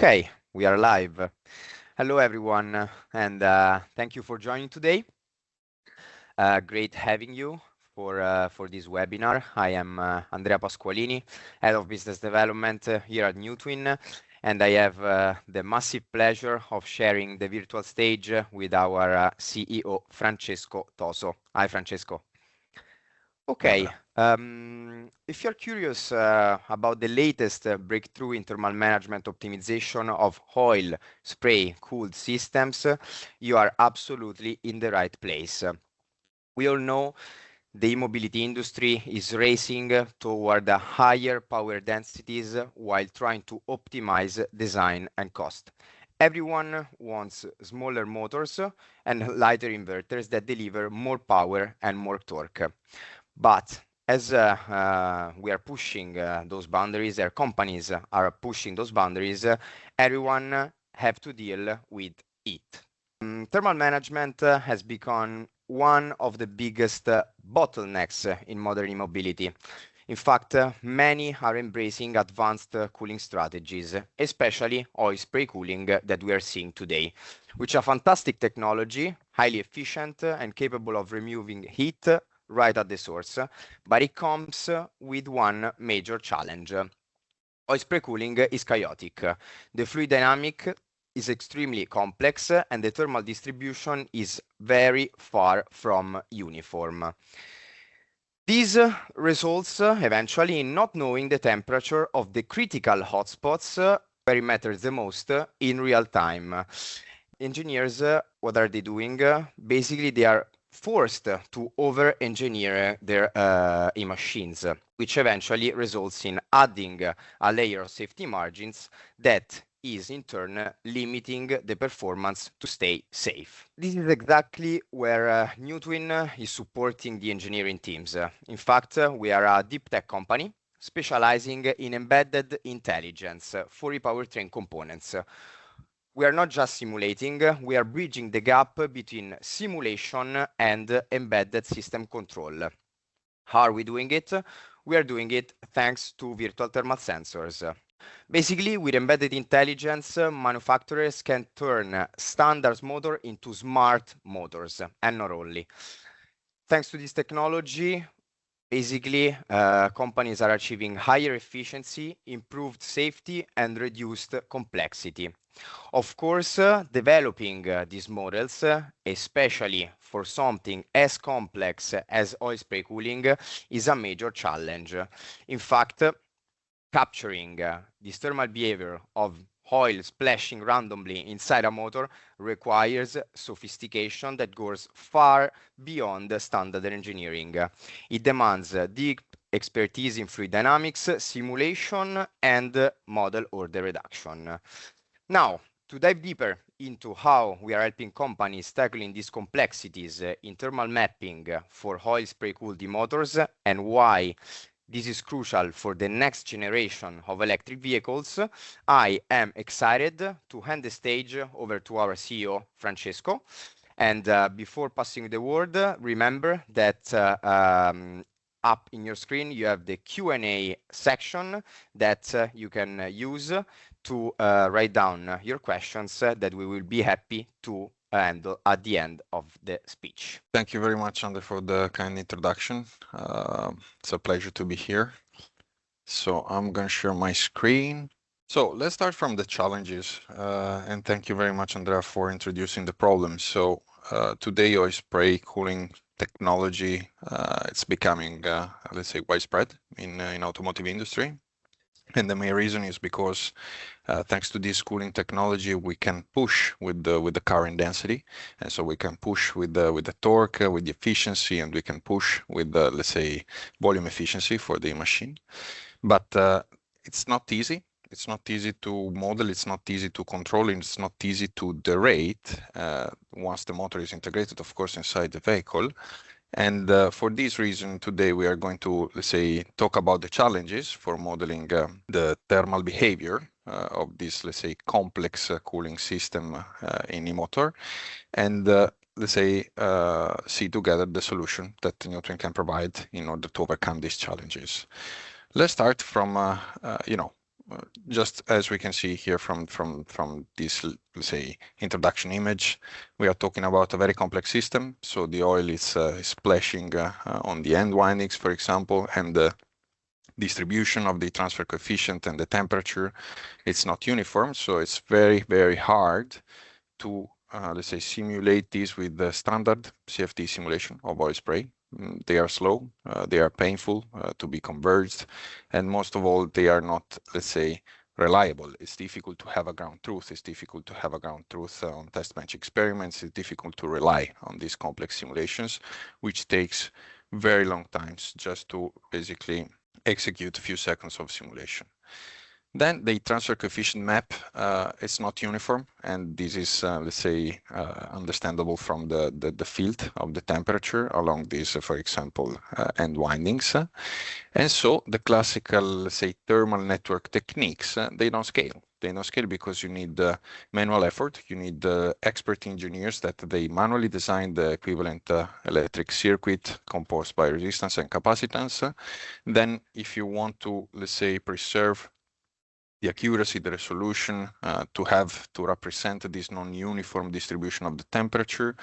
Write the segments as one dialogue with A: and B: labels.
A: Okay, we are live. Hello, everyone, and thank you for joining today. Great having you for this webinar. I am Andrea Pasqualini, Head of Business Development here at Newtwen, and I have the massive pleasure of sharing the virtual stage with our CEO, Francesco Toso. Hi, Francesco. Okay, if you're curious about the latest breakthrough in thermal management optimization of oil spray cooled systems, you are absolutely in the right place. We all know the e-mobility industry is racing toward higher power densities while trying to optimize design and cost. Everyone wants smaller motors and lighter inverters that deliver more power and more torque. But as we are pushing those boundaries, our companies are pushing those boundaries, everyone have to deal with it. Thermal management has become one of the biggest bottlenecks in modern e-mobility. In fact, many are embracing advanced cooling strategies, especially oil spray cooling that we are seeing today, which are fantastic technology, highly efficient and capable of removing heat right at the source, but it comes with one major challenge. Oil spray cooling is chaotic. The fluid dynamic is extremely complex and the thermal distribution is very far from uniform. This results eventually in not knowing the temperature of the critical hotspots where it matters the most in real time. Engineers, what are they doing? Basically, they are forced to over-engineer their e-machines, which eventually results in adding a layer of safety margins that is in turn limiting the performance to stay safe. This is exactly where Newtwen is supporting the engineering teams. In fact, we are a deep tech company specializing in embedded intelligence for e-powertrain components. We are not just simulating, we are bridging the gap between simulation and embedded system control. How are we doing it? We are doing it thanks to virtual thermal sensors. Basically, with embedded intelligence, manufacturers can turn standard motor into smart motors, and not only. Thanks to this technology, basically, companies are achieving higher efficiency, improved safety, and reduced complexity. Of course, developing these models, especially for something as complex as oil spray cooling, is a major challenge. In fact, capturing this thermal behavior of oil splashing randomly inside a motor requires sophistication that goes far beyond standard engineering. It demands deep expertise in fluid dynamics, simulation, and model order reduction. Now, to dive deeper into how we are helping companies tackling these complexities in thermal mapping for oil spray cooled motors and why this is crucial for the next generation of electric vehicles, I am excited to hand the stage over to our CEO, Francesco. And before passing the word, remember that up in your screen, you have the Q&A section that you can use to write down your questions that we will be happy to handle at the end of the speech.
B: Thank you very much, Andre, for the kind introduction. It's a pleasure to be here. So I'm going to share my screen. So let's start from the challenges. And thank you very much, Andrea, for introducing the problem. So today, oil spray cooling technology, it's becoming, let's say, widespread in automotive industry. And the main reason is because thanks to this cooling technology, we can push with the current density, and so we can push with the torque, with the efficiency, and we can push with the, let's say, volume efficiency for the machine. But it's not easy. It's not easy to model. It's not easy to control. And it's not easy to derate once the motor is integrated, of course, inside the vehicle. And for this reason, today we are going to, let's say, talk about the challenges for modeling the thermal behavior of this, let's say, complex cooling system in e-motor, and let's say, see together the solution that Newtwen can provide in order to overcome these challenges. Let's start from, just as we can see here from this, let's say, introduction image, we are talking about a very complex system. So the oil is splashing on the end windings, for example, and the distribution of the transfer coefficient and the temperature, it's not uniform. So it's very hard to, let's say, simulate this with the standard CFD simulation of oil spray. They are slow, they are painful to be converged, and most of all, they are not, let's say, reliable. It's difficult to have a ground truth. It's difficult to have a ground truth on test bench experiments. It's difficult to rely on these complex simulations, which takes very long times just to basically execute a few seconds of simulation. Then the transfer coefficient map is not uniform, and this is, let's say, understandable from the field of the temperature along these, for example, end windings. And so the classical, let's say, thermal network techniques, they don't scale. They don't scale because you need manual effort. You need expert engineers that they manually design the equivalent electric circuit composed by resistance and capacitance. Then if you want to, let's say, preserve the accuracy, the resolution, to represent this non-uniform distribution of the temperature,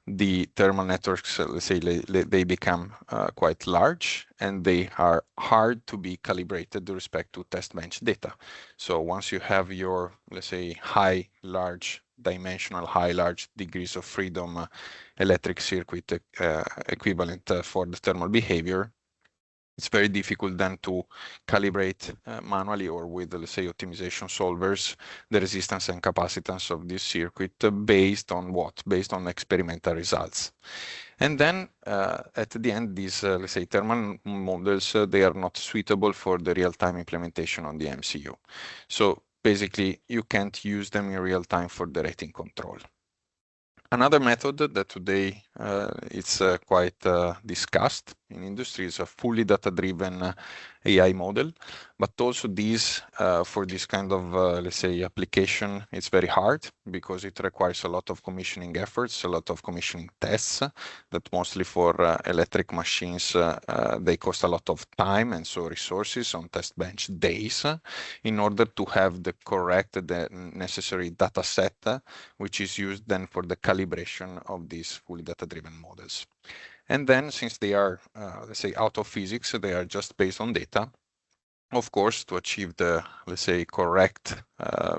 B: the thermal networks, let's say, they become quite large, and they are hard to be calibrated with respect to test bench data. So once you have your, let's say, large degrees of freedom electric circuit equivalent for the thermal behavior, it's very difficult then to calibrate manually or with, let's say, optimization solvers, the resistance and capacitance of this circuit based on what? Based on experimental results. And then at the end, these, let's say, thermal models, they are not suitable for the real-time implementation on the MCU. So basically, you can't use them in real time for the rating control. Another method that today it's quite discussed in industry is a fully data-driven AI model, but also these for this kind of let's say application, it's very hard because it requires a lot of commissioning efforts, a lot of commissioning tests that mostly for electric machines they cost a lot of time and so resources on test bench days in order to have the correct, the necessary data set which is used then for the calibration of these fully data-driven models. And then since they are, let's say, out of physics, they are just based on data. Of course, to achieve the, let's say, correct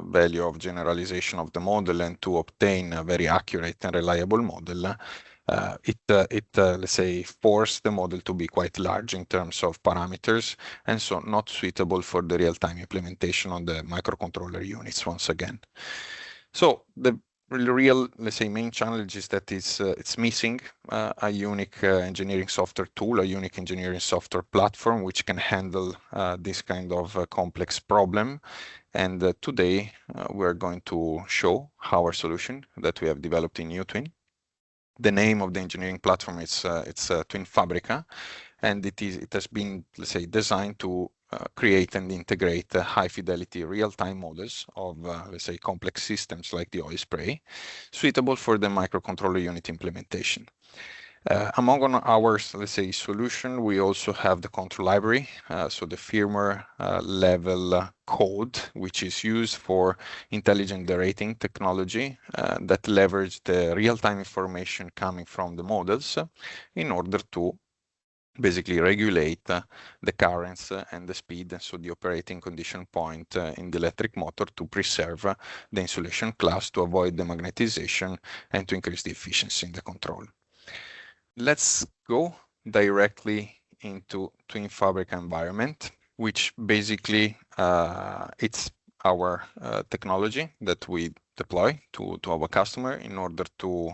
B: value of generalization of the model and to obtain a very accurate and reliable model, let's say, force the model to be quite large in terms of parameters, and so not suitable for the real-time implementation on the microcontroller units once again. So the real, let's say, main challenge is that it's missing a unique engineering software tool, a unique engineering software platform which can handle this kind of complex problem. And today we're going to show our solution that we have developed in Newtwen. The name of the engineering platform is Twin Fabrica, and it has been, let's say, designed to create and integrate high fidelity real-time models of, let's say, complex systems like the oil spray, suitable for the microcontroller unit implementation. Among our, let's say, solution, we also have the control library, so the firmware level code, which is used for intelligent derating technology that leverage the real-time information coming from the models in order to basically regulate the currents and the speed, so the operating condition point in the electric motor to preserve the insulation class, to avoid the magnetization, and to increase the efficiency in the control. Let's go directly into Twin Fabrica environment, which basically it's our technology that we deploy to our customer in order to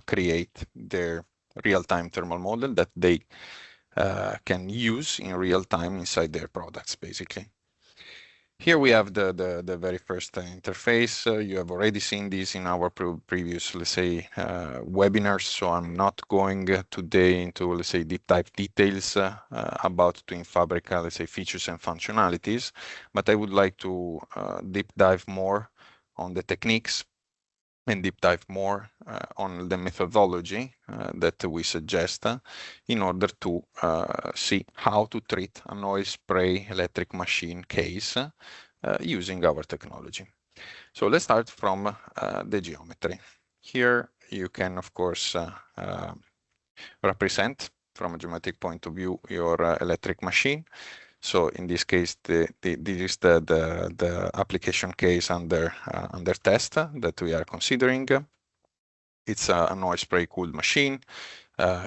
B: create their real-time thermal model that they can use in real time inside their products, basically. Here we have the very first interface. You have already seen this in our previous, let's say, webinars, so I'm not going today into, let's say, deep dive details about Twin Fabrica, let's say, features and functionalities, but I would like to deep dive more on the techniques and deep dive more on the methodology that we suggest in order to see how to treat an oil spray electric machine case using our technology. So let's start from the geometry. Here you can, of course, represent from a geometric point of view your electric machine. So in this case, this is the application case under test that we are considering. It's a noise spray cooled machine.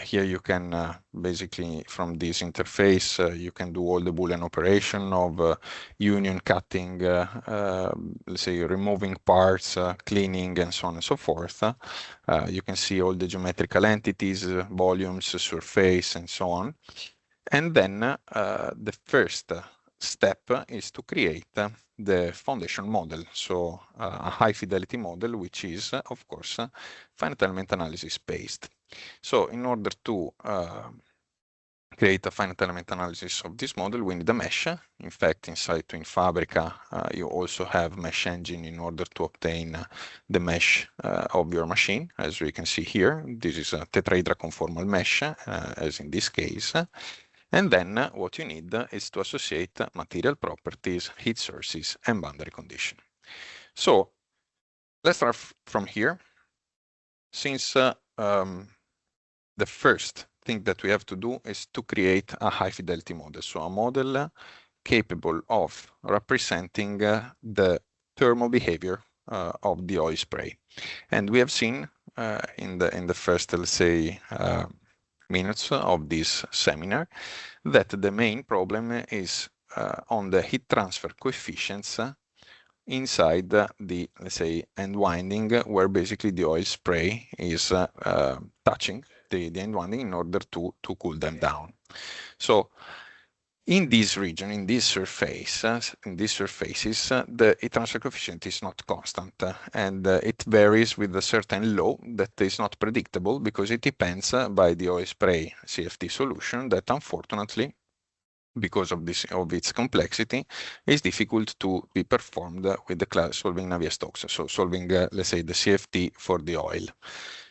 B: Here you can basically, from this interface, you can do all the Boolean operation of union cutting, let's say removing parts, cleaning, and so on and so forth. You can see all the geometrical entities, volumes, surface, and so on. And then the first step is to create the foundation model, so a high fidelity model, which is, of course, finite element analysis based. So in order to create a finite element analysis of this model, we need a mesh. In fact, inside TwinFabrica, you also have mesh engine in order to obtain the mesh of your machine. As we can see here, this is a tetrahedral conformal mesh, as in this case. And then what you need is to associate material properties, heat sources, and boundary condition. So let's start from here. Since the first thing that we have to do is to create a high fidelity model. So a model capable of representing the thermal behavior of the oil spray. And we have seen in the first, let's say, minutes of this seminar that the main problem is on the heat transfer coefficients inside the, let's say, end winding, where basically the oil spray is touching the end winding in order to cool them down. So in this region, in these surfaces, the heat transfer coefficient is not constant, and it varies with a certain law that is not predictable because it depends by the oil spray CFD solution that, unfortunately, because of its complexity, is difficult to be performed with the class solving Navier-Stokes, so solving, let's say, the CFD for the oil.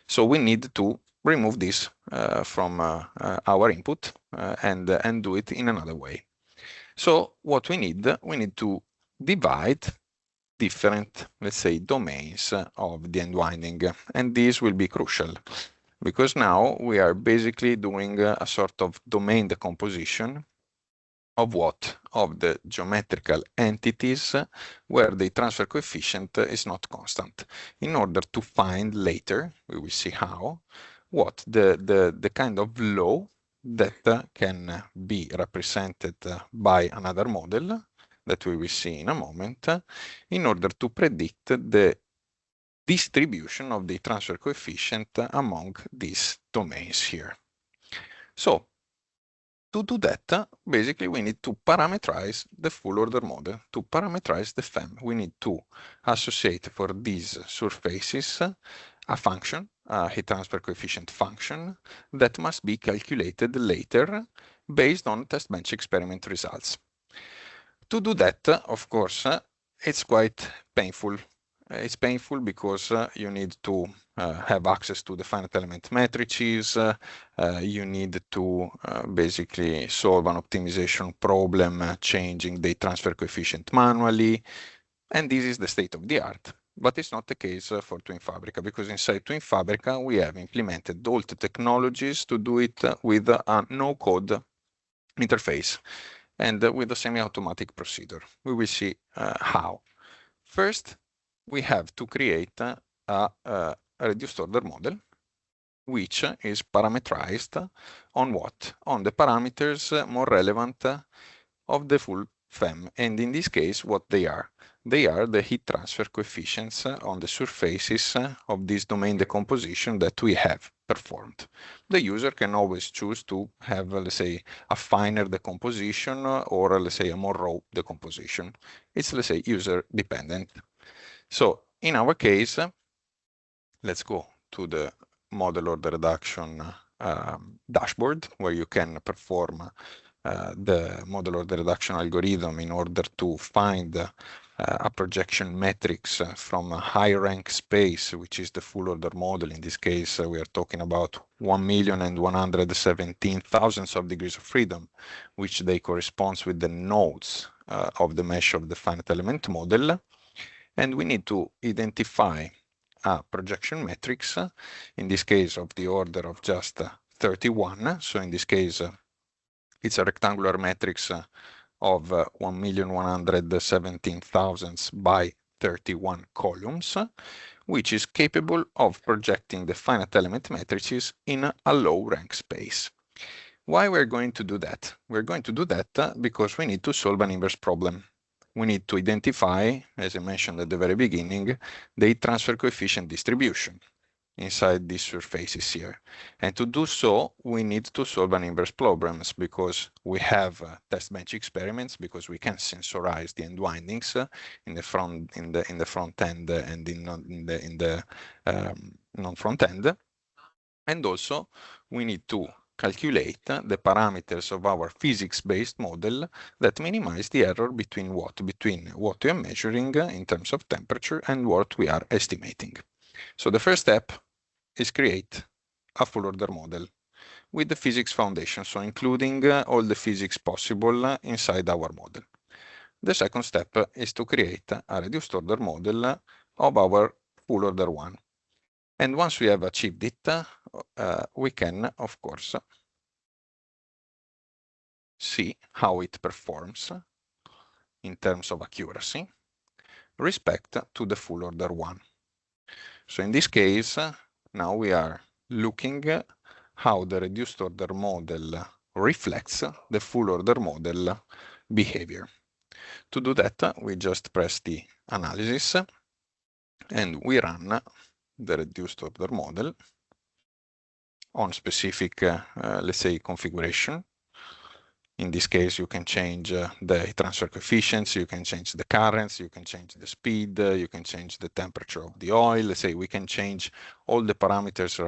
B: So we need to remove this from our input and do it in another way. So what we need to divide different, let's say, domains of the end winding, and this will be crucial because now we are basically doing a sort of domain decomposition of what? Of the geometrical entities where the transfer coefficient is not constant, in order to find later, we will see how, what the kind of law that can be represented by another model that we will see in a moment, in order to predict the distribution of the transfer coefficient among these domains here. So to do that, basically we need to parameterize the full order model. To parameterize the FEM, we need to associate for these surfaces a function, a heat transfer coefficient function, that must be calculated later based on test bench experiment results. To do that, of course, it's quite painful. It's painful because you need to have access to the finite element matrices. You need to basically solve an optimization problem, changing the transfer coefficient manually. And this is the state of the art. But it's not the case for TwinFabrica, because inside TwinFabrica, we have implemented all the technologies to do it with a no-code interface and with a semi-automatic procedure. We will see how. First, we have to create a reduced order model, which is parameterized on what? On the parameters more relevant of the full FEM. And in this case, what they are? They are the heat transfer coefficients on the surfaces of this domain decomposition that we have performed. The user can always choose to have, let's say, a finer decomposition or, let's say, a more raw decomposition. It's, let's say, user dependent. So in our case, let's go to the model order reduction dashboard, where you can perform the model order reduction algorithm in order to find a projection matrix from a high rank space, which is the full order model. In this case, we are talking about 1,117,000 of degrees of freedom, which they corresponds with the nodes of the mesh of the finite element model, and we need to identify a projection matrix, in this case of the order of just 31. So in this case, it's a rectangular matrix of 1,117,000 by 31 columns, which is capable of projecting the finite element matrices in a low rank space. Why we're going to do that? We're going to do that because we need to solve an inverse problem. We need to identify, as I mentioned at the very beginning, the heat transfer coefficient distribution inside these surfaces here. And to do so, we need to solve an inverse problems because we have test bench experiments, because we can sensorize the end windings in the front end and in the non-front end. And also we need to calculate the parameters of our physics-based model that minimize the error between what we are measuring in terms of temperature and what we are estimating. So the first step is create a full order model with the physics foundation, so including all the physics possible inside our model. The second step is to create a reduced order model of our full order one. And once we have achieved it, we can, of course, see how it performs in terms of accuracy respect to the full order one. So in this case, now we are looking how the reduced order model reflects the full order model behavior. To do that, we just press the analysis and we run the reduced order model on specific, let's say, configuration. In this case, you can change the transfer coefficients, you can change the currents, you can change the speed, you can change the temperature of the oil. Let's say we can change all the parameters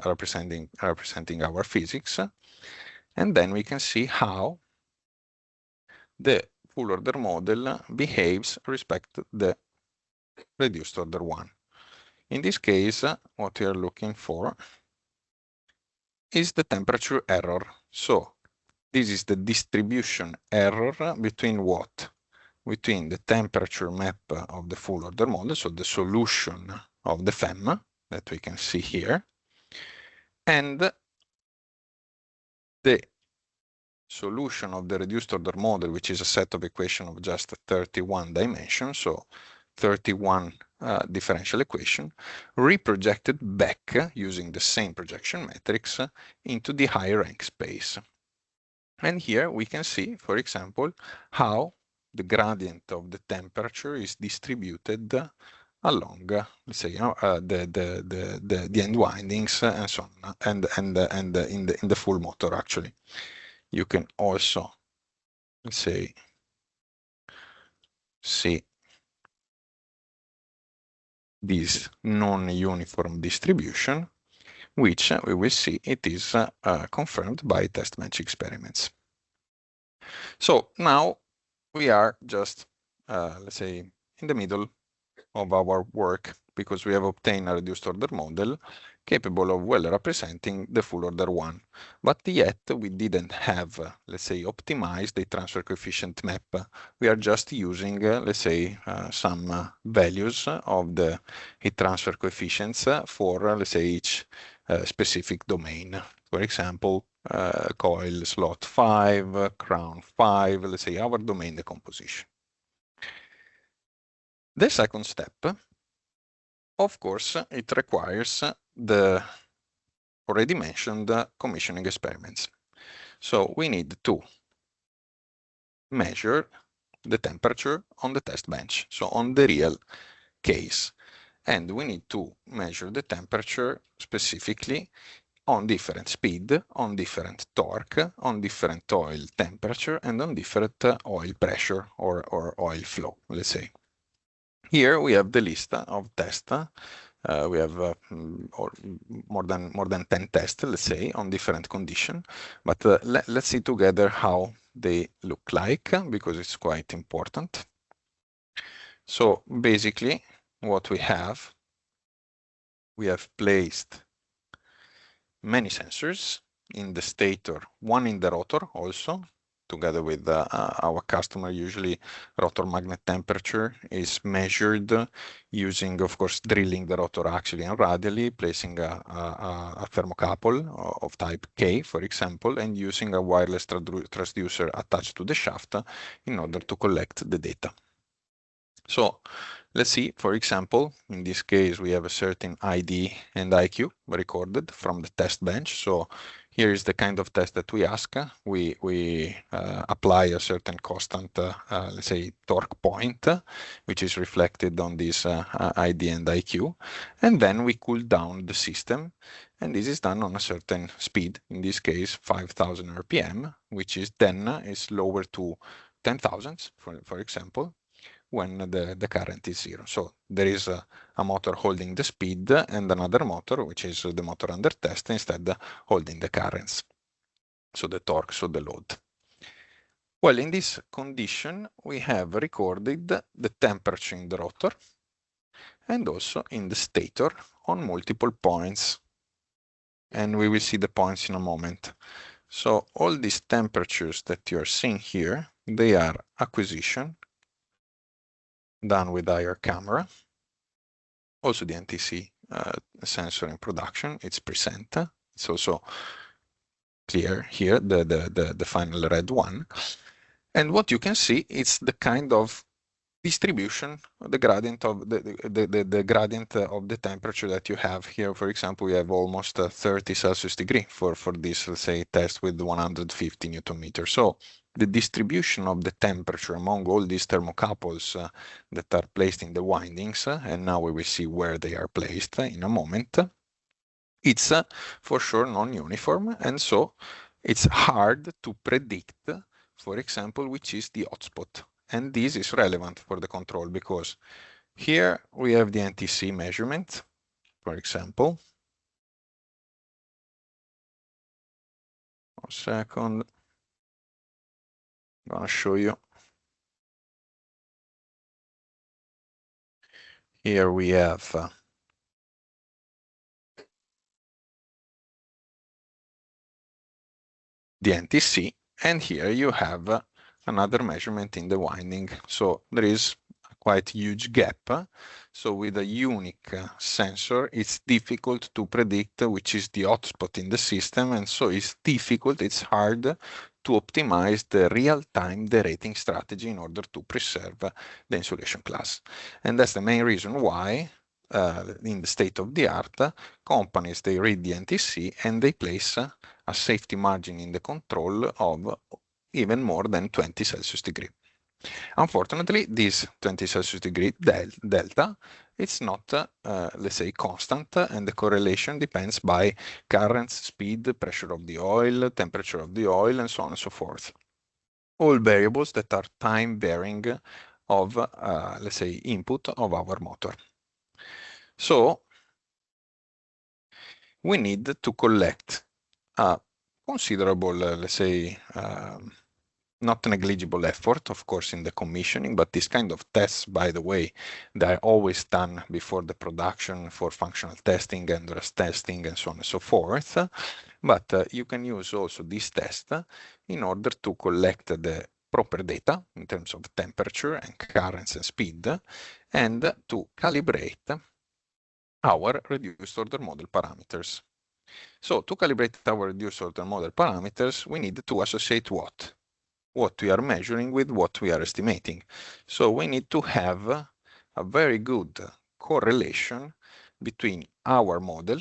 B: representing our physics. And then we can see how the full order model behaves respect the reduced order one. In this case, what we are looking for is the temperature error. So this is the distribution error between what? Between the temperature map of the full order model, so the solution of the FEM that we can see here, and the solution of the reduced order model, which is a set of equations of just 31 dimensions, so 31 differential equation, reprojected back using the same projection matrix into the higher rank space. And here we can see, for example, how the gradient of the temperature is distributed along, let's say, the end windings and so on, and in the full motor. Actually, you can also, let's say, see this non-uniform distribution, which we will see it is confirmed by test bench experiments. So now we are just, let's say, in the middle of our work because we have obtained a reduced order model capable of well representing the full order one. But yet we didn't have, let's say, optimized the transfer coefficient map. We are just using, let's say, some values of the heat transfer coefficients for, let's say, each specific domain. For example, coil slot 5, crown 5, let's say our domain decomposition. The second step, of course, it requires the already mentioned commissioning experiments. So we need to measure the temperature on the test bench, so on the real case. And we need to measure the temperature specifically on different speed, on different torque, on different oil temperature, and on different oil pressure or oil flow, let's say. Here we have the list of tests. We have more than 10 tests, let's say, on different conditions. But let's see together how they look like, because it's quite important. So basically, what we have placed many sensors in the stator, one in the rotor also, together with our customer. Usually rotor magnet temperature is measured using, of course, drilling the rotor axially and radially, placing a thermocouple of type K, for example, and using a wireless transducer attached to the shaft in order to collect the data. So let's see, for example, in this case, we have a certain ID and IQ recorded from the test bench. So here is the kind of test that we ask. We apply a certain constant, let's say, torque point, which is reflected on this ID and IQ. And then we cool down the system. And this is done on a certain speed, in this case, 5,000 RPM, which is then is lower to 10,000, for example, when the current is zero. So there is a motor holding the speed and another motor, which is the motor under test, instead holding the currents, so the torque, so the load. Well, in this condition, we have recorded the temperature in the rotor and also in the stator on multiple points. And we will see the points in a moment. So all these temperatures that you are seeing here, they are acquisition done with our camera. Also the NTC sensor in production, it's present. It's also clear here, the final red one. And what you can see is the kind of distribution, the gradient of the gradient of the temperature that you have here. For example, we have almost 30 Celsius degree for this, let's say, test with 150 Newton meters. So the distribution of the temperature among all these thermocouples that are placed in the windings, and now we will see where they are placed in a moment, it's for sure non-uniform, and so it's hard to predict, for example, which is the hotspot. And this is relevant for the control because here we have the NTC measurement, for example. 1 second. I'm gonna show you. Here we have the NTC, and here you have another measurement in the winding. So there is a quite huge gap. So with a unique sensor, it's difficult to predict which is the hotspot in the system, and so it's difficult, it's hard to optimize the real-time derating strategy in order to preserve the insulation class. And that's the main reason why in the state of the art, companies, they read the NTC and they place a safety margin in the control of even more than 20 Celsius degree. Unfortunately, this 20 Celsius degree delta, it's not, let's say, constant, and the correlation depends by currents, speed, pressure of the oil, temperature of the oil, and so on and so forth. All variables that are time varying of, let's say, input of our motor. So we need to collect a considerable, let's say, not negligible effort, of course, in the commissioning, but this kind of tests, by the way, they are always done before the production for functional testing and rest testing and so on and so forth. But you can use also this test in order to collect the proper data in terms of temperature and currents and speed, and to calibrate our reduced order model parameters. So to calibrate our reduced order model parameters, we need to associate what? What we are measuring with what we are estimating. So we need to have a very good correlation between our model,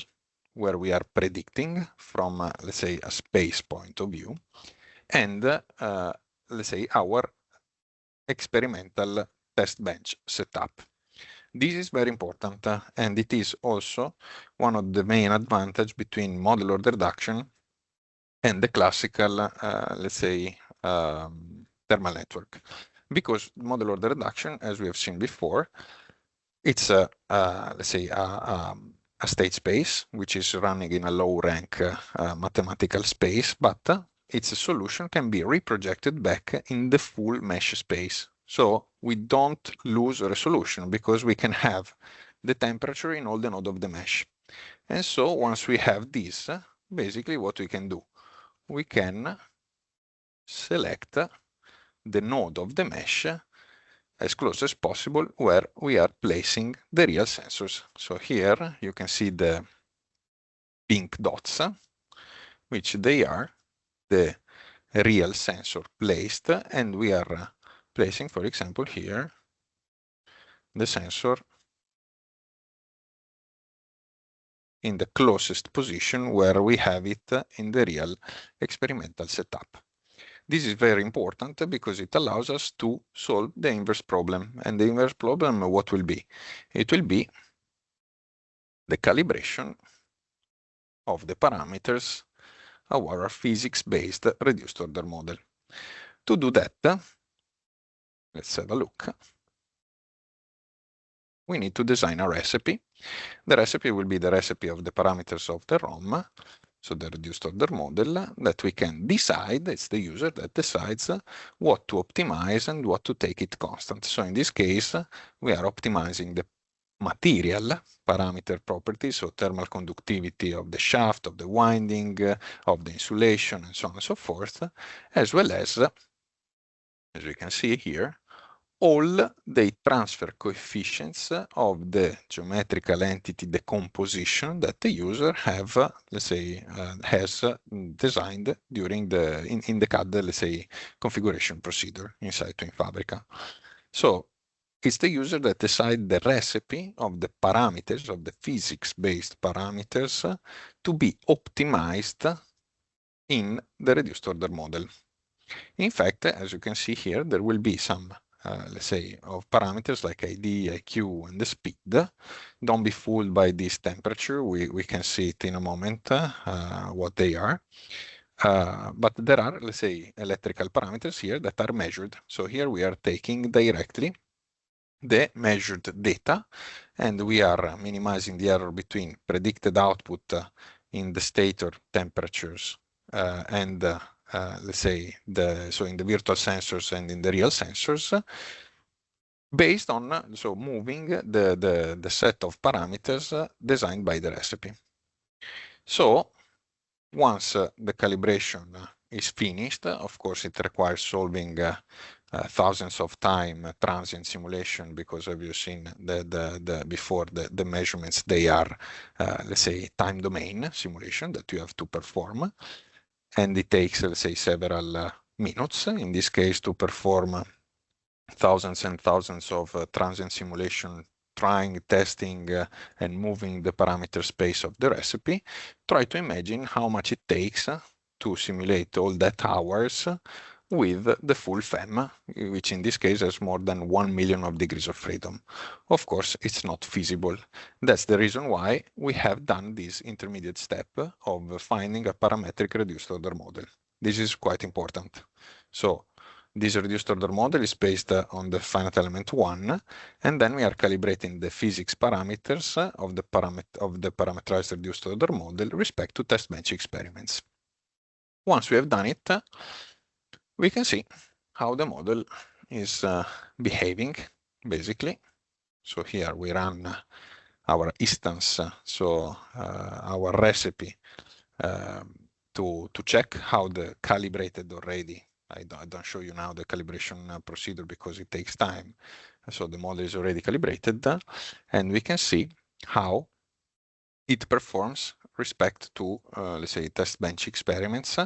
B: where we are predicting from, let's say, a space point of view, and, let's say, our experimental test bench setup. This is very important, and it is also one of the main advantages between model order reduction and the classical, let's say, thermal network. Because model order reduction, as we have seen before, it's let's say, a state space, which is running in a low rank mathematical space, but its solution can be reprojected back in the full mesh space. So we don't lose resolution because we can have the temperature in all the nodes of the mesh. And so once we have this, basically what we can do, we can select the node of the mesh as close as possible where we are placing the real sensors. So here you can see the pink dots, which they are the real sensor placed, and we are placing, for example, here the sensor in the closest position where we have it in the real experimental setup. This is very important because it allows us to solve the inverse problem. And the inverse problem, what will be? It will be the calibration of the parameters of our physics-based reduced order model. To do that, let's have a look. We need to design a recipe. The recipe will be the recipe of the parameters of the ROM, so the reduced order model, that we can decide, it's the user that decides what to optimize and what to take it constant. So in this case, we are optimizing the material parameter properties, so thermal conductivity of the shaft, of the winding, of the insulation, and so on and so forth, as well as we can see here, all the transfer coefficients of the geometrical entity decomposition that the user have, let's say, has designed during in the CAD, let's say, configuration procedure inside Twinfabrica. So it's the user that decide the recipe of the parameters, of the physics-based parameters to be optimized in the reduced order model. In fact, as you can see here, there will be some let's say, of parameters like ID, IQ, and the speed. Don't be fooled by this temperature. We can see it in a moment, what they are. But there are, let's say, electrical parameters here that are measured. So here we are taking directly the measured data, and we are minimizing the error between predicted output in the stator temperatures and let's say, so in the virtual sensors and in the real sensors, based on, so moving the set of parameters designed by the recipe. So once the calibration is finished, of course, it requires solving thousands of time transient simulation, because as you've seen before, the measurements, they are, let's say, time domain simulation that you have to perform. And it takes, let's say, several minutes, in this case, to perform thousands and thousands of transient simulation, trying, testing, and moving the parameter space of the recipe. Try to imagine how much it takes to simulate all that hours with the full FEM, which in this case has more than 1 million of degrees of freedom. Of course, it's not feasible. That's the reason why we have done this intermediate step of finding a parametric reduced order model. This is quite important. So this reduced order model is based on the finite element 1, and then we are calibrating the physics parameters of the parameterized reduced order model respect to test bench experiments. Once we have done it, we can see how the model is behaving, basically. So here we run our instance, so our recipe, to check how the calibrated already. I don't show you now the calibration procedure because it takes time. So the model is already calibrated, and we can see how it performs respect to, let's say, test bench experiments.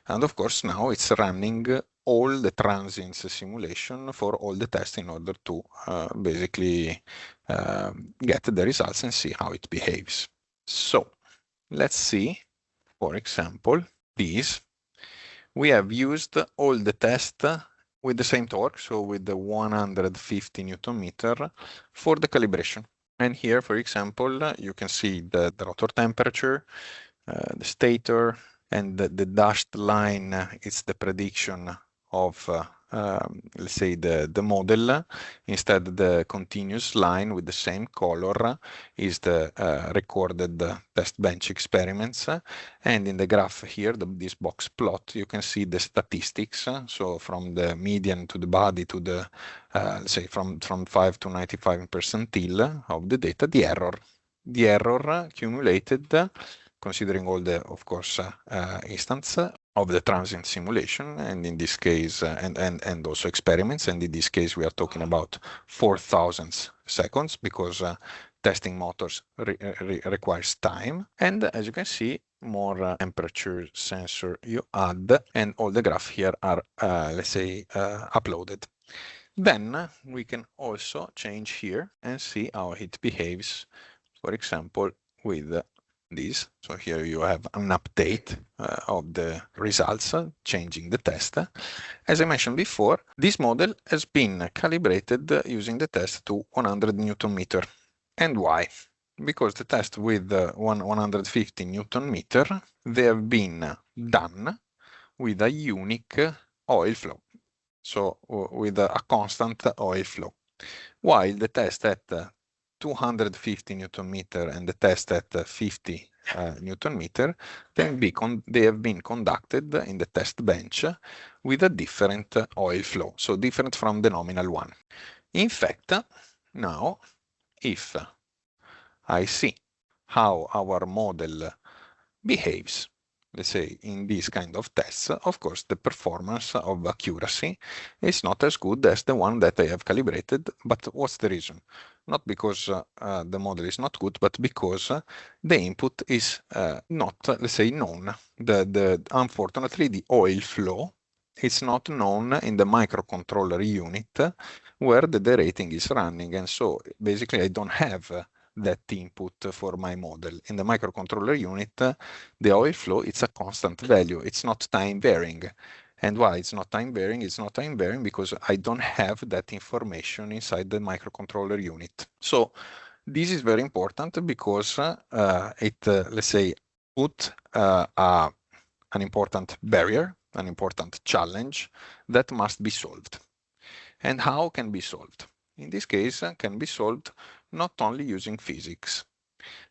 B: And of course, now it's running all the transients simulation for all the tests in order to basically get the results and see how it behaves. So let's see, for example, these. We have used all the tests with the same torque, so with the 150 Newton meter for the calibration. And here, for example, you can see the rotor temperature, the stator, and the dashed line is the prediction of, let's say, the model. Instead, the continuous line with the same color is the recorded test bench experiments. And in the graph here, this box plot, you can see the statistics. So from the median to the body to the, let's say, from 5 to 95 percentile of the data, the error accumulated, considering all the, of course, instance of the transient simulation, and in this case, and also experiments, and in this case we are talking about 4,000 seconds because testing motors requires time. And as you can see, more temperature sensor you add, and all the graphs here are, let's say, uploaded. Then we can also change here and see how it behaves, for example, with this. So here you have an update of the results, changing the test. As I mentioned before, this model has been calibrated using the test to 100 Newton meter. And why? Because the test with 150 Newton meter, they have been done with a unique oil flow. So with a constant oil flow. While the test at 250 Newton meter and the test at 50 Newton meter, they have been conducted in the test bench with a different oil flow, so different from the nominal one. In fact, now, if I see how our model behaves, let's say, in these kind of tests, of course, the performance of accuracy is not as good as the one that I have calibrated. But what's the reason? Not because the model is not good, but because the input is not, let's say, known. Unfortunately, the oil flow is not known in the microcontroller unit where the derating is running. And so basically, I don't have that input for my model. In the microcontroller unit, the oil flow, it's a constant value. It's not time varying. And why it's not time varying? It's not time varying because I don't have that information inside the microcontroller unit. So this is very important because let's say, put an important barrier, an important challenge that must be solved. And how can be solved? In this case, can be solved not only using physics,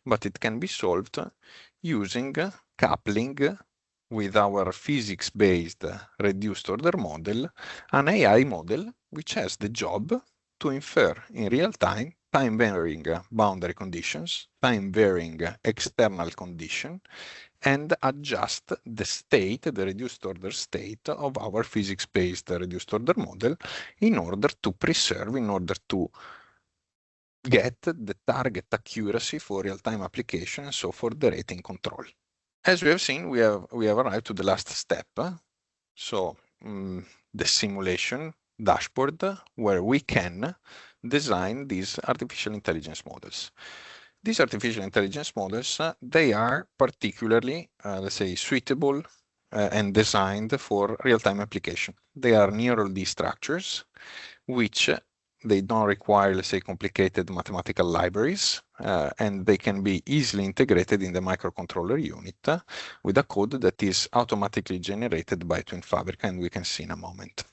B: but it can be solved using coupling with our physics-based reduced order model, an AI model which has the job to infer in real time time-varying boundary conditions, time-varying external condition, and adjust the state, the reduced order state of our physics-based reduced order model in order to preserve, in order to get the target accuracy for real-time application, so for the derating control. As we have seen, we have arrived to the last step. So the simulation dashboard where we can design these artificial intelligence models. These artificial intelligence models, they are particularly, let's say, suitable and designed for real-time application. They are neural D structures, which they don't require, let's say, complicated mathematical libraries, and they can be easily integrated in the microcontroller unit with a code that is automatically generated by TwinFabrica, and we can see in a moment.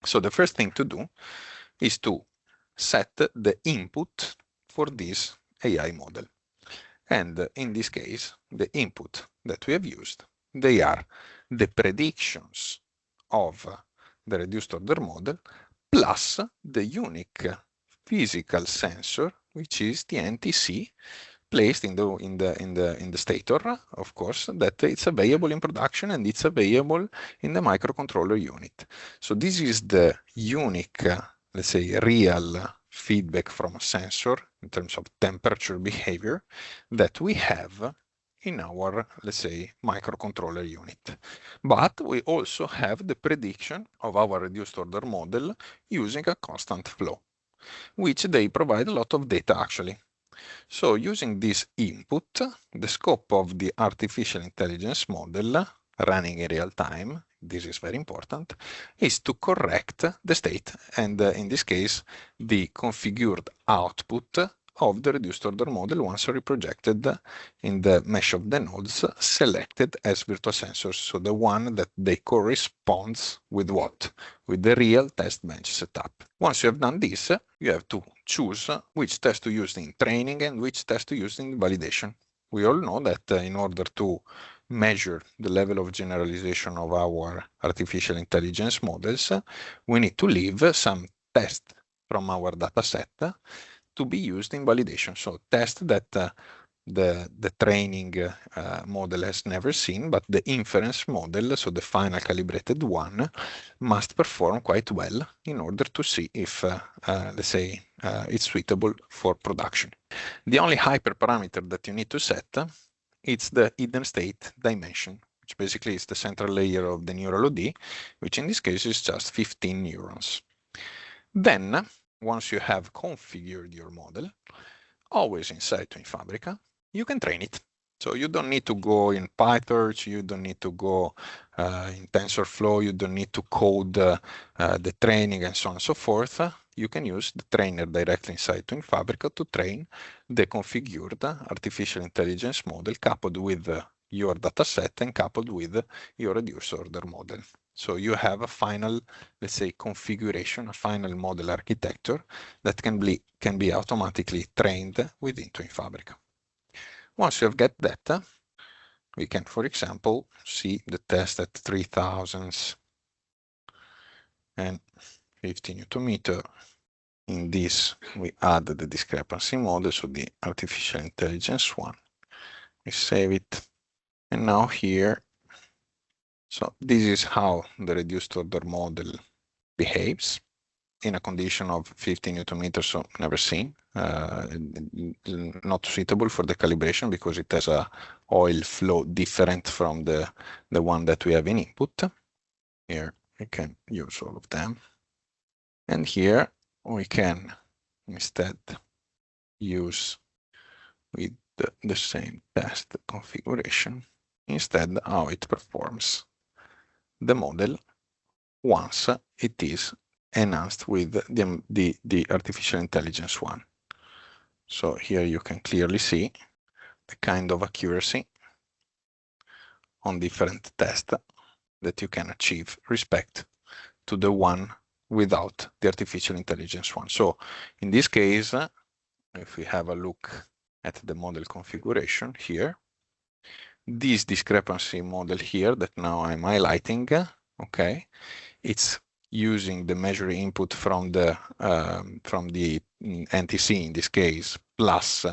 B: So the first thing to do is to set the input for this AI model. And in this case, the input that we have used, they are the predictions of the reduced order model plus the unique physical sensor, which is the NTC placed in the stator, of course, that it's available in production and it's available in the microcontroller unit. So this is the unique, let's say, real feedback from a sensor in terms of temperature behavior that we have in our, let's say, microcontroller unit. But we also have the prediction of our reduced order model using a constant flow, which they provide a lot of data actually. So using this input, the scope of the artificial intelligence model running in real time, this is very important, is to correct the state, and in this case, the configured output of the reduced order model once reprojected in the mesh of the nodes selected as virtual sensors. So the one that they corresponds with what? With the real test bench setup. Once you have done this, you have to choose which test to use in training and which test to use in validation. We all know that in order to measure the level of generalization of our artificial intelligence models, we need to leave some tests from our data set to be used in validation. So tests that the training model has never seen, but the inference model, so the final calibrated one, must perform quite well in order to see if, let's say, it's suitable for production. The only hyperparameter that you need to set, it's the hidden state dimension, which basically is the central layer of the neural OD, which in this case is just 15 neurons. Then, once you have configured your model, always inside TwinFabrica, you can train it. So you don't need to go in PyTorch, you don't need to go in TensorFlow, you don't need to code the training and so on and so forth. You can use the trainer directly inside TwinFabrica to train the configured artificial intelligence model coupled with your dataset and coupled with your reduced order model. So you have a final, let's say, configuration, a final model architecture that can be automatically trained within TwinFabrica. Once you have got that, we can, for example, see the test at 3000 and 50 Newton meter. In this, we add the discrepancy model, so the artificial intelligence one. We save it. And now here, so this is how the reduced order model behaves in a condition of 50 Newton meters, so never seen. Not suitable for the calibration because it has a oil flow different from the one that we have in input. Here we can use all of them. And here we can instead use with the same test configuration, instead how it performs the model once it is enhanced with the artificial intelligence one. So here you can clearly see the kind of accuracy on different tests that you can achieve respect to the one without the artificial intelligence one. So in this case, if we have a look at the model configuration here, this discrepancy model here that now I'm highlighting, okay, it's using the measure input from the NTC in this case, plus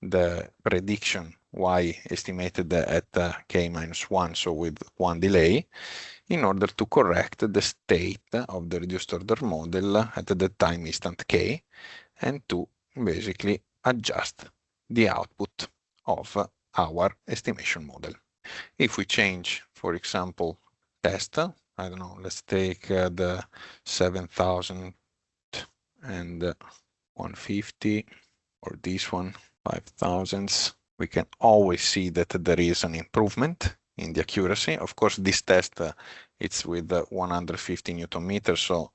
B: the prediction y estimated at k-1, so with one delay, in order to correct the state of the reduced order model at the time instant k, and to basically adjust the output of our estimation model. If we change, for example, test, I don't know, let's take the 7000 and 150, or this one, 5000s, we can always see that there is an improvement in the accuracy. Of course, this test, it's with 150 Newton meters, so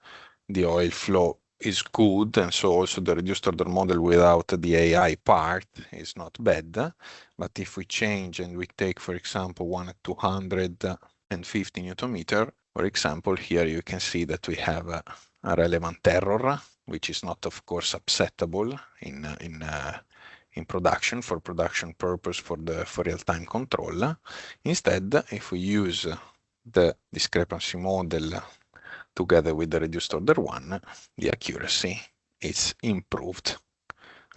B: the oil flow is good, and so also the reduced order model without the AI part is not bad. But if we change and we take, for example, one at 250 Newton meter, for example, here you can see that we have a relevant error, which is not, of course, acceptable in production, for production purpose, for real-time control. Instead, if we use the discrepancy model together with the reduced order one, the accuracy is improved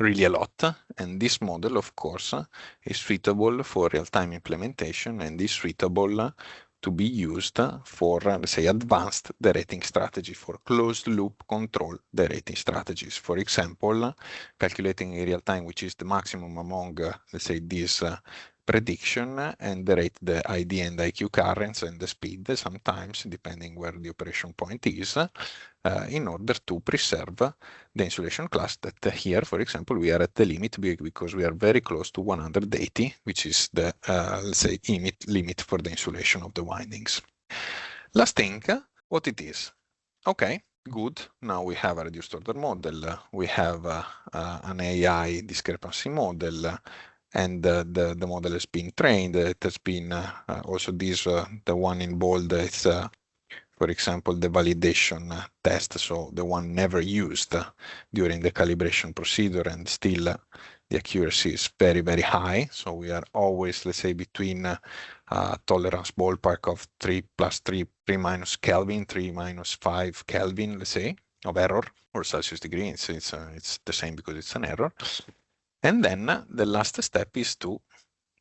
B: really a lot. And this model, of course, is suitable for real-time implementation and is suitable to be used for, let's say, advanced derating strategy, for closed loop control derating strategies. For example, calculating in real time which is the maximum among, let's say, these prediction, and derate the ID and IQ currents and the speed, sometimes depending where the operation point is, in order to preserve the insulation class that here, for example, we are at the limit because we are very close to 180, which is the, let's say, limit for the insulation of the windings. Last thing, what it is. Okay, good. Now we have a reduced order model. We have an AI discrepancy model, and the model has been trained. It has been also this, the one in bold, it's for example, the validation test, so the one never used during the calibration procedure, and still the accuracy is very, very high. So we are always, let's say, between tolerance ballpark of 3 plus 3 minus Kelvin, 3 minus 5 Kelvin, let's say, of error, or Celsius degree. It's the same because it's an error. And then the last step is to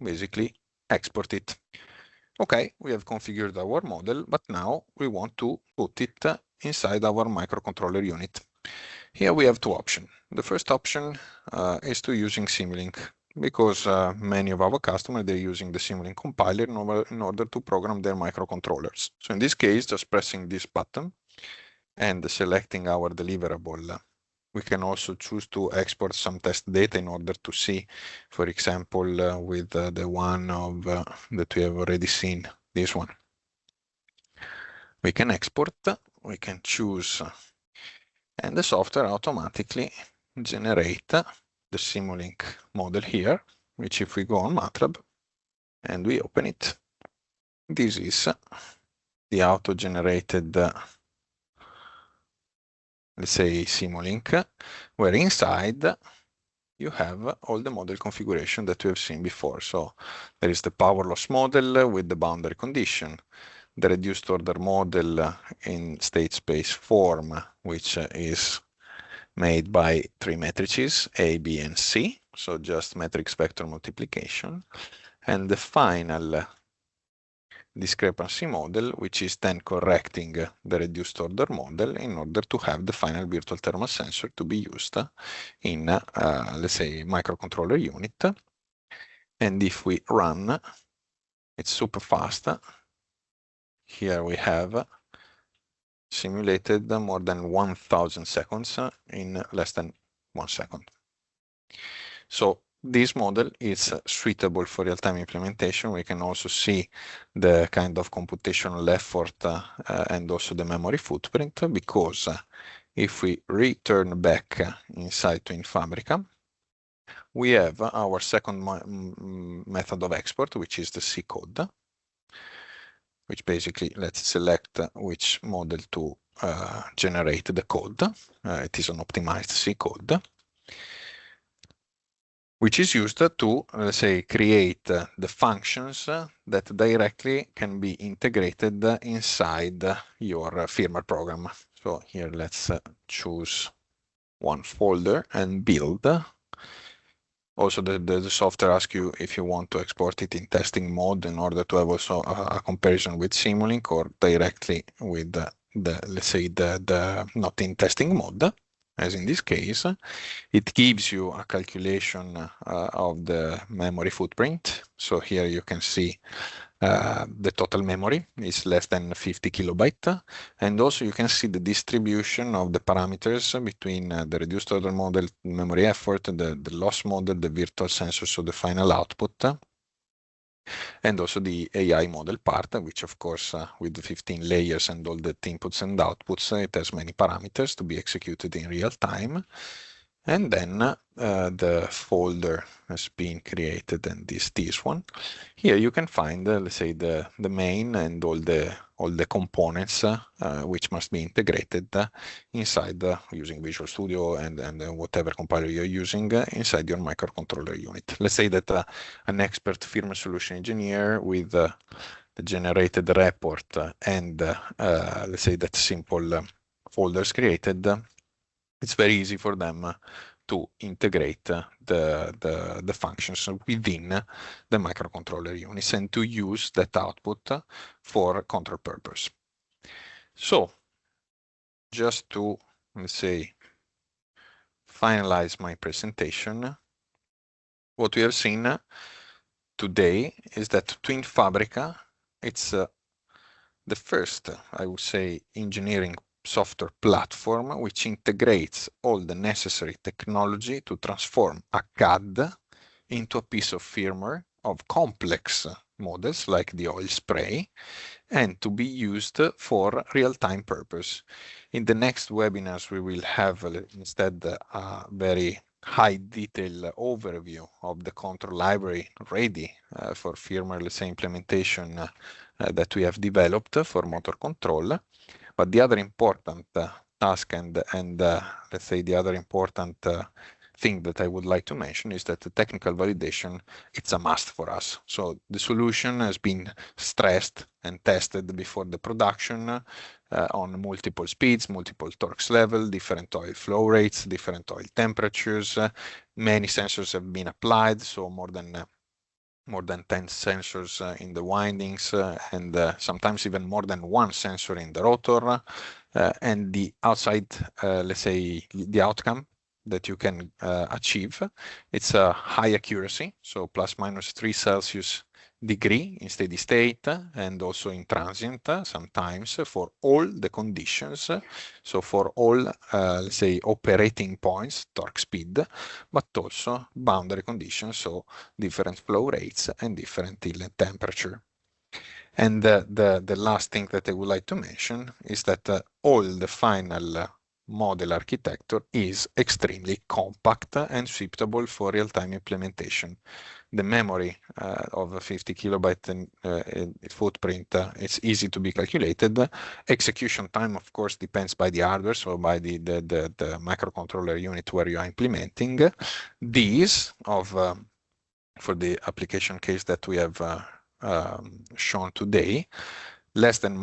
B: basically export it. Okay, we have configured our model, but now we want to put it inside our microcontroller unit. Here we have two options. The first option is to using Simulink, because many of our customers, they're using the Simulink compiler in order to program their microcontrollers. So in this case, just pressing this button and selecting our deliverable, we can also choose to export some test data in order to see, for example, with the one of that we have already seen, this one. We can export, we can choose, and the software automatically generate the Simulink model here, which if we go on MATLAB and we open it, this is the auto-generated, let's say, Simulink, where inside you have all the model configuration that we have seen before. So there is the power loss model with the boundary condition, the reduced order model in state space form, which is made by three matrices, A, B, and C, so just matrix vector multiplication, and the final discrepancy model, which is then correcting the reduced order model in order to have the final virtual thermal sensor to be used in, let's say, microcontroller unit. And if we run, it's super fast. Here we have simulated more than 1,000 seconds in less than 1 second. So this model is suitable for real-time implementation. We can also see the kind of computational effort and also the memory footprint, because if we return back inside to InFabrica, we have our second method of export, which is the C code, which basically let's select which model to generate the code. It is an optimized C code, which is used to, let's say, create the functions that directly can be integrated inside your firmware program. So here let's choose one folder and build. Also, the software asks you if you want to export it in testing mode in order to have also a comparison with Simulink, or directly with let's say, the not in testing mode, as in this case. It gives you a calculation of the memory footprint. So here you can see the total memory is less than 50 kilobyte. And also you can see the distribution of the parameters between the reduced order model, memory effort, the loss model, the virtual sensor, so the final output, and also the AI model part, which of course, with the 15 layers and all the inputs and outputs, it has many parameters to be executed in real time. And then the folder has been created, and this one. Here you can find, let's say, the main and all the components which must be integrated inside using Visual Studio and whatever compiler you're using inside your microcontroller unit. Let's say that an expert firmware solution engineer with the generated report and let's say that simple folders created, it's very easy for them to integrate the functions within the microcontroller units and to use that output for control purpose. So just to, let's say, finalize my presentation, what we have seen today is that InFabrica, it's the first, I would say, engineering software platform which integrates all the necessary technology to transform a CAD into a piece of firmware of complex models like the oil spray, and to be used for real-time purpose. In the next webinars, we will have instead a very high detail overview of the control library ready for firmware, let's say, implementation that we have developed for motor control. But the other important task and let's say the other important thing that I would like to mention is that the technical validation, it's a must for us. So the solution has been stressed and tested before the production on multiple speeds, multiple torques level, different oil flow rates, different oil temperatures. Many sensors have been applied, so more than 10 sensors in the windings and sometimes even more than one sensor in the rotor. And the outside, let's say, the outcome that you can achieve, it's a high accuracy, so plus minus 3 Celsius degree in steady state and also in transient sometimes for all the conditions. So for all, let's say, operating points, torque speed, but also boundary conditions, so different flow rates and different inlet temperature. And the last thing that I would like to mention is that all the final model architecture is extremely compact and suitable for real-time implementation. The memory of a 50 kilobyte footprint, it's easy to be calculated. Execution time, of course, depends by the hardware, so by the microcontroller unit where you are implementing. These for the application case that we have shown today, less than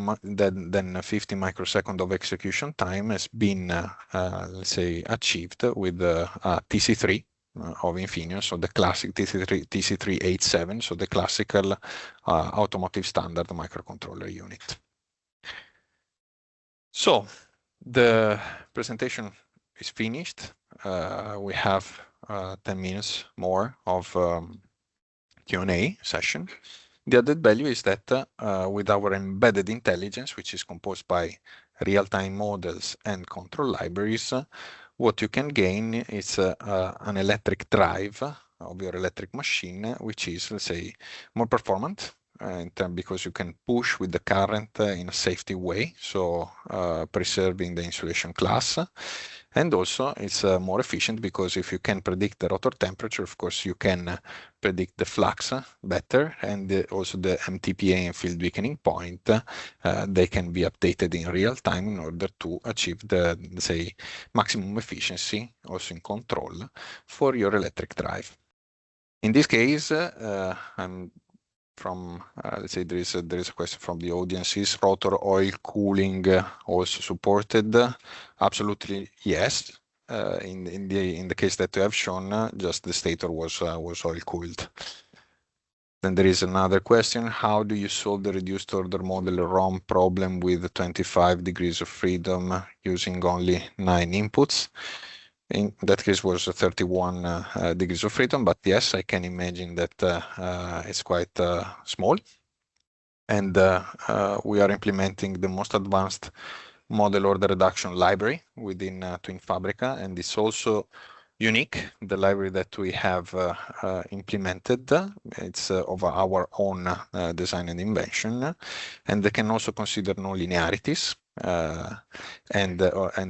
B: 50 microseconds of execution time has been, let's say, achieved with TC3 of Infineon, so the classic TC387, so the classical automotive standard microcontroller unit. So the presentation is finished. We have 10 minutes more of Q&A session. The added value is that with our embedded intelligence, which is composed by real-time models and control libraries, what you can gain is an electric drive of your electric machine, which is, let's say, more performant because you can push with the current in a safety way, so preserving the insulation class. And also it's more efficient because if you can predict the rotor temperature, of course, you can predict the flux better, and also the MTPA and field weakening point, they can be updated in real time in order to achieve the, say, maximum efficiency also in control for your electric drive. In this case, I'm from, let's say there is a question from the audience. Is rotor oil cooling also supported? Absolutely yes. In the case that we have shown, just the stator was oil cooled. Then there is another question. How do you solve the reduced order model ROM problem with 25 degrees of freedom using only 9 inputs? In that case was 31 degrees of freedom, but yes, I can imagine that it's quite small. And we are implementing the most advanced model order reduction library within Twin Fabrica, and it's also unique, the library that we have implemented. It's of our own design and invention, and they can also consider non-linearities. And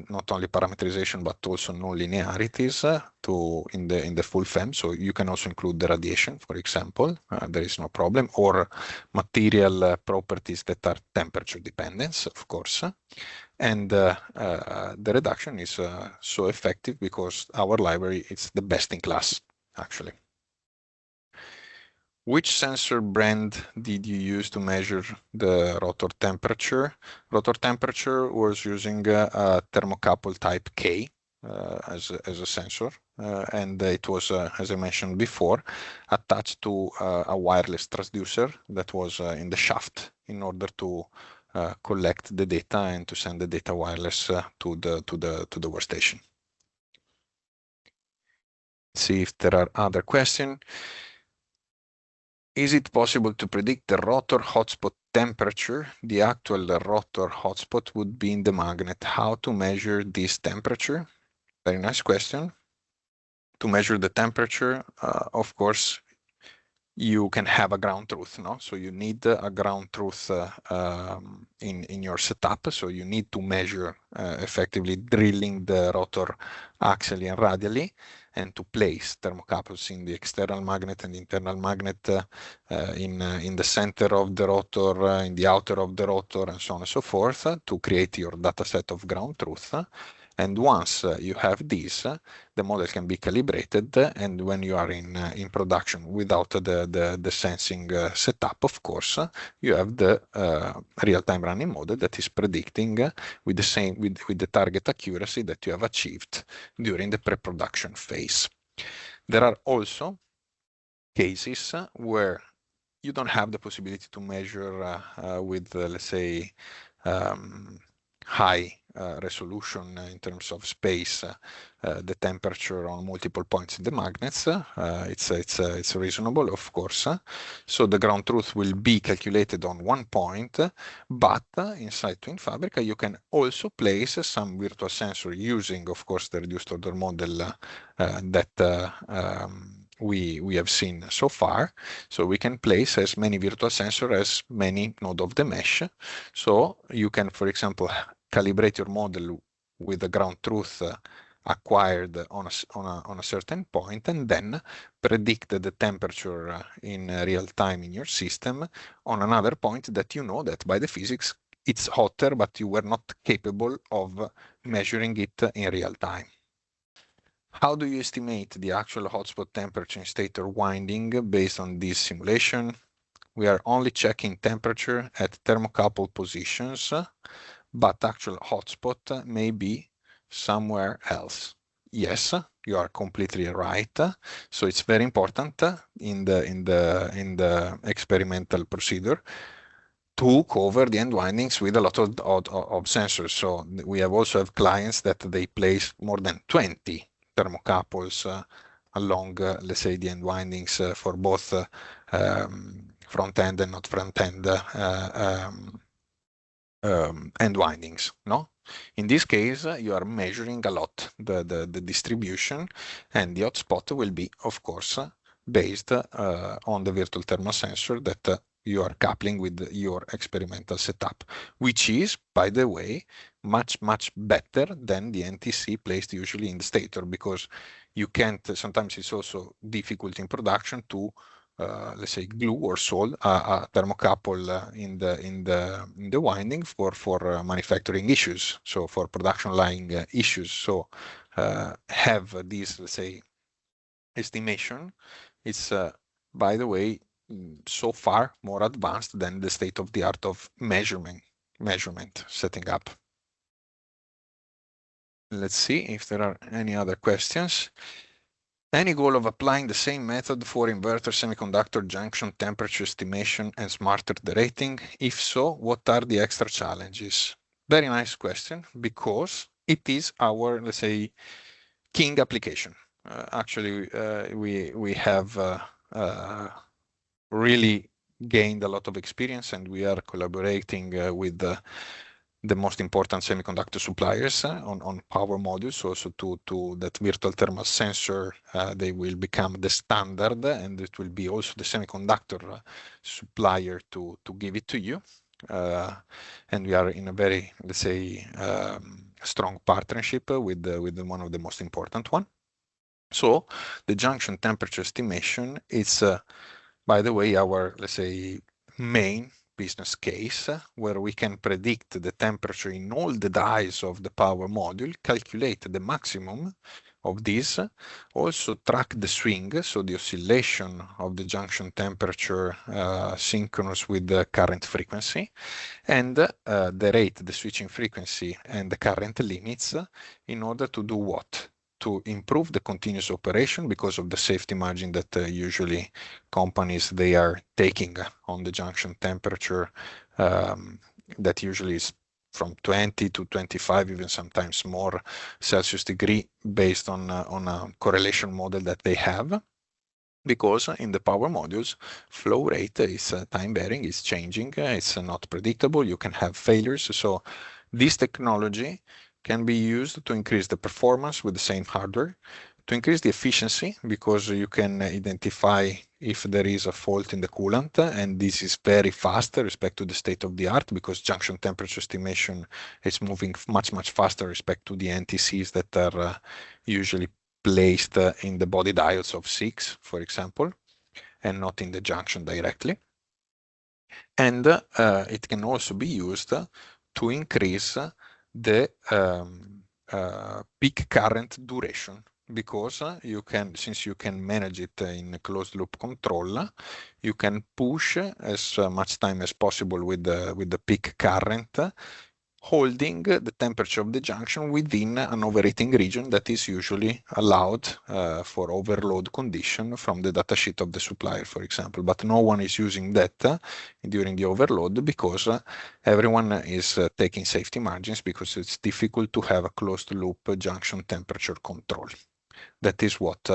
B: not only parameterization but also non-linearities in the full FEM. So you can also include the radiation, for example. There is no problem, or material properties that are temperature dependent, of course. And the reduction is so effective because our library is the best in class, actually. Which sensor brand did you use to measure the rotor temperature? Rotor temperature was using a thermocouple type K as a sensor, and it was, as I mentioned before, attached to a wireless transducer that was in the shaft in order to collect the data and to send the data wireless to the workstation. See if there are other questions. Is it possible to predict the rotor hotspot temperature? The actual rotor hotspot would be in the magnet. How to measure this temperature? Very nice question. To measure the temperature, of course, you can have a ground truth, no? So you need a ground truth in your setup. So you need to measure effectively drilling the rotor axially and radially, and to place thermocouples in the external magnet and internal magnet in the center of the rotor, in the outer of the rotor, and so on and so forth, to create your data set of ground truth. And once you have this, the model can be calibrated, and when you are in production without the sensing setup, of course, you have the real-time running model that is predicting with the same with the target accuracy that you have achieved during the pre-production phase. There are also cases where you don't have the possibility to measure with, let's say, high resolution in terms of space, the temperature on multiple points in the magnets. It's reasonable, of course. So the ground truth will be calculated on one point, but inside Twin Fabrica you can also place some virtual sensor using, of course, the reduced order model that we have seen so far. So we can place as many virtual sensors as many nodes of the mesh. So you can, for example, calibrate your model with the ground truth acquired on a certain point, and then predict the temperature in real time in your system on another point that you know that by the physics it's hotter, but you were not capable of measuring it in real time. How do you estimate the actual hotspot temperature in stator winding based on this simulation? We are only checking temperature at thermocouple positions, but actual hotspot may be somewhere else. Yes, you are completely right. So it's very important in the experimental procedure to cover the end windings with a lot of sensors. So we also have clients that they place more than 20 thermocouples along, let's say, the end windings for both front end and not front end end windings. No, in this case, you are measuring a lot the distribution, and the hotspot will be, of course, based on the virtual thermal sensor that you are coupling with your experimental setup, which is, by the way, much better than the NTC placed usually in the stator, because you can't, sometimes it's also difficult in production to let's say, glue or solder a thermocouple in the winding for manufacturing issues, so for production line issues. So have this, let's say, estimation. It's by the way, so far more advanced than the state of the art of measurement setting up. Let's see if there are any other questions. Any goal of applying the same method for inverter semiconductor junction temperature estimation and smarter derating? If so, what are the extra challenges? Very nice question, because it is our, let's say, king application. Actually, we have really gained a lot of experience, and we are collaborating with the most important semiconductor suppliers on power modules, also to that virtual thermal sensor. They will become the standard, and it will be also the semiconductor supplier to give it to you. And we are in a very, let's say, strong partnership with one of the most important one. So the junction temperature estimation is, by the way, our, let's say, main business case, where we can predict the temperature in all the dies of the power module, calculate the maximum of this, also track the swing, so the oscillation of the junction temperature synchronous with the current frequency, and derate the switching frequency and the current limits in order to do what? To improve the continuous operation, because of the safety margin that usually companies, they are taking on the junction temperature, that usually is from 20 to 25, even sometimes more Celsius degree, based on a correlation model that they have. Because in the power modules, flow rate is time varying, is changing, it's not predictable, you can have failures. So this technology can be used to increase the performance with the same hardware, to increase the efficiency, because you can identify if there is a fault in the coolant, and this is very fast respect to the state of the art, because junction temperature estimation is moving much faster respect to the NTCs that are usually placed in the body diodes of 6, for example, and not in the junction directly. And it can also be used to increase the peak current duration, because since you can manage it in closed loop control, you can push as much time as possible with the peak current, holding the temperature of the junction within an overheating region that is usually allowed for overload condition from the datasheet of the supplier, for example. But no one is using that during the overload, because everyone is taking safety margins, because it's difficult to have a closed loop junction temperature control. That is what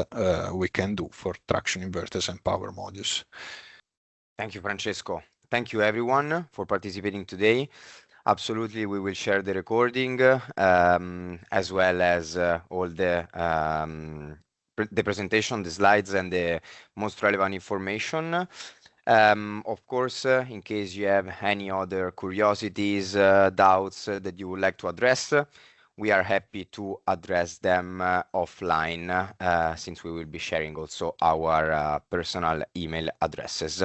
B: we can do for traction inverters and power modules.
A: Thank you, Francesco. Thank you, everyone, for participating today. Absolutely, we will share the recording as well as all the presentation, the slides, and the most relevant information. Of course, in case you have any other curiosities, doubts that you would like to address, we are happy to address them offline, since we will be sharing also our personal email addresses.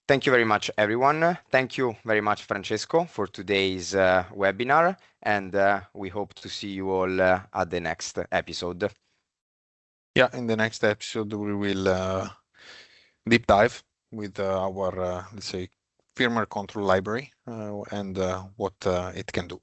A: Thank you very much, everyone. Thank you very much, Francesco, for today's webinar, and we hope to see you all at the next episode.
B: Yeah, in the next episode, we will deep dive with our, let's say, firmware control library and what it can do.